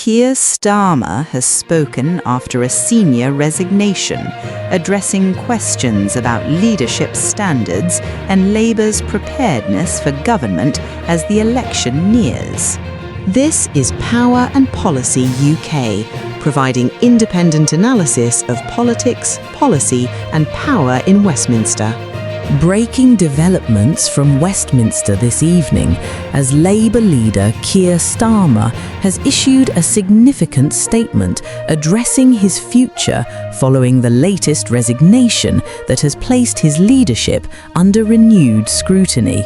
Keir Starmer has spoken after a senior resignation, addressing questions about leadership standards and Labour's preparedness for government as the election nears. This is Power and Policy UK, providing independent analysis of politics, policy and power in Westminster. Breaking developments from Westminster this evening as Labour leader Keir Starmer has issued a significant statement addressing his future following the latest resignation that has placed his leadership under renewed scrutiny.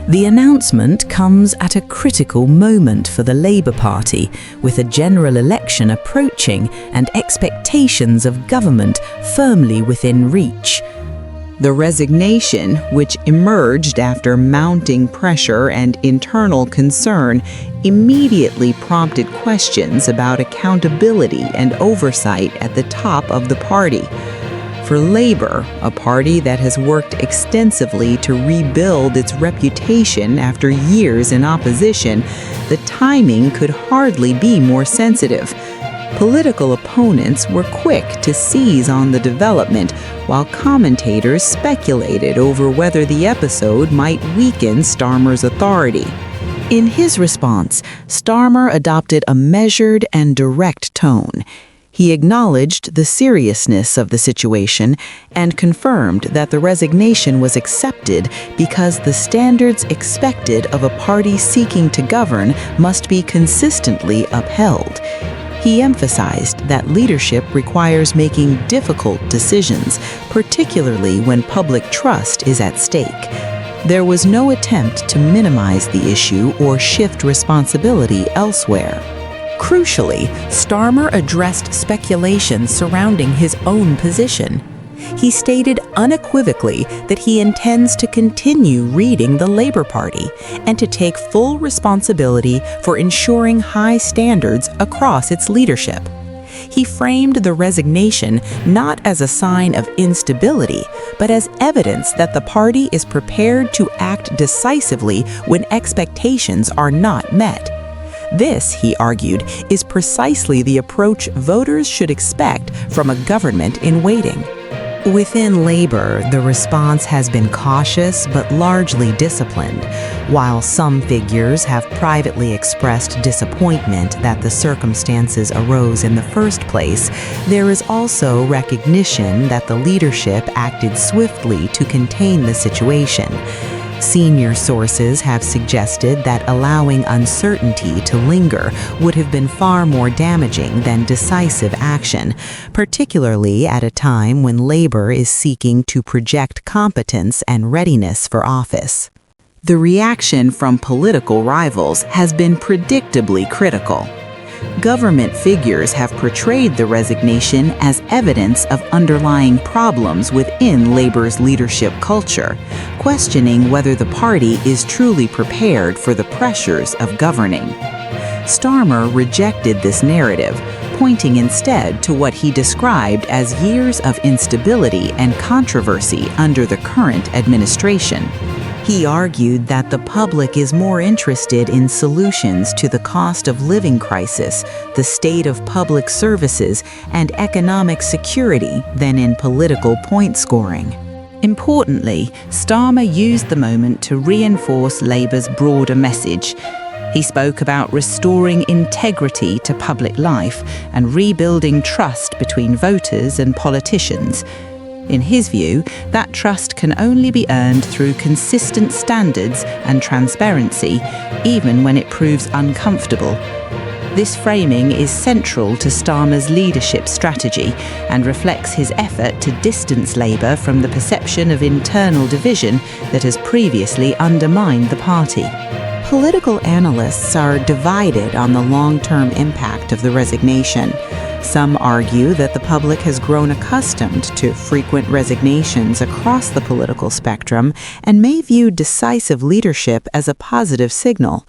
The announcement comes at a critical moment for the Labour Party, with a general election approaching and expectations of government firmly within reach. The resignation, which emerged after mounting pressure and internal concern, immediately prompted questions about accountability and oversight at the top of the party. For Labour, a party that has worked extensively to rebuild its reputation after years in opposition, the timing could hardly be more sensitive. Political opponents were quick to seize on the development, while commentators speculated over whether the episode might weaken Starmer's authority. In his response, Starmer adopted a measured and direct tone. He acknowledged the seriousness of the situation and confirmed that the resignation was accepted because the standards expected of a party seeking to govern must be consistently upheld. He emphasized that leadership requires making difficult decisions, particularly when public trust is at stake. There was no attempt to minimize the issue or shift responsibility elsewhere. Crucially, Starmer addressed speculation surrounding his own position. He stated unequivocally that he intends to continue leading the Labour Party and to take full responsibility for ensuring high standards across its leadership. He framed the resignation not as a sign of instability, but as evidence that the party is prepared to act decisively when expectations are not met. This, he argued, is precisely the approach voters should expect from a government in waiting. Within Labour, the response has been cautious but largely disciplined. While some figures have privately expressed disappointment that the circumstances arose in the first place, there is also recognition that the leadership acted swiftly to contain the situation. Senior sources have suggested that allowing uncertainty to linger would have been far more damaging than decisive action, particularly at a time when Labour is seeking to project competence and readiness for office. The reaction from political rivals has been predictably critical. Government figures have portrayed the resignation as evidence of underlying problems within Labour's leadership culture, questioning whether the party is truly prepared for the pressures of governing. Starmer rejected this narrative, pointing instead to what he described as years of instability and controversy under the current administration. He argued that the public is more interested in solutions to the cost of living crisis, the state of public services, and economic security than in political point scoring. Importantly, Starmer used the moment to reinforce Labour's broader message. He spoke about restoring integrity to public life and rebuilding trust between voters and politicians. In his view, that trust can only be earned through consistent standards and transparency, even when it proves uncomfortable. This framing is central to Starmer's leadership strategy and reflects his effort to distance Labour from the perception of internal division that has previously undermined the party. Political analysts are divided on the long-term impact of the resignation. Some argue that the public has grown accustomed to frequent resignations across the political spectrum and may view decisive leadership as a positive signal.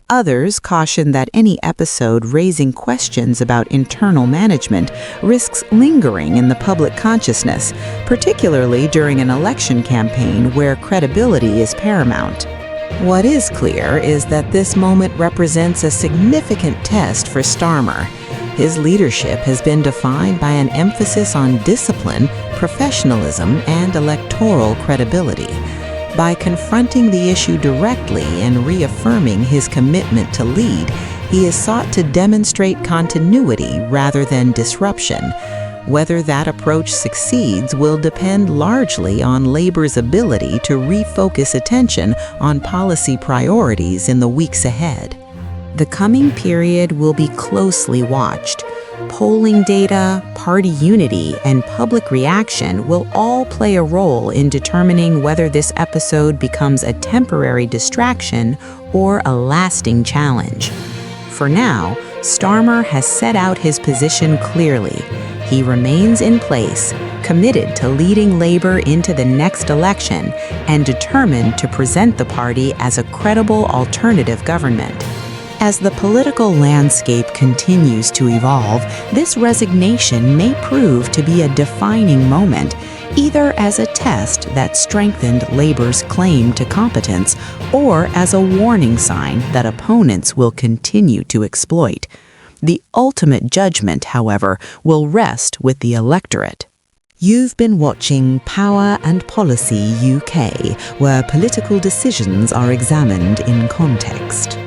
Others caution that any episode raising questions about internal management risks lingering in the public consciousness, particularly during an election campaign where credibility is paramount. What is clear is that this moment represents a significant test for Starmer. His leadership has been defined by an emphasis on discipline, professionalism, and electoral credibility. By confronting the issue directly and reaffirming his commitment to lead, he has sought to demonstrate continuity rather than disruption. Whether that approach succeeds will depend largely on Labour's ability to refocus attention on policy priorities in the weeks ahead. The coming period will be closely watched. Polling data, party unity, and public reaction will all play a role in determining whether this episode becomes a temporary distraction or a lasting challenge. For now, Starmer has set out his position clearly. He remains in place, committed to leading Labour into the next election, and determined to present the party as a credible alternative government. As the political landscape continues to evolve, this resignation may prove to be a defining moment, either as a test that strengthened Labour's claim to competence or as a warning sign that opponents will continue to exploit. The ultimate judgment, however, will rest with the electorate. You've been watching Power and Policy UK, where political decisions are examined in context.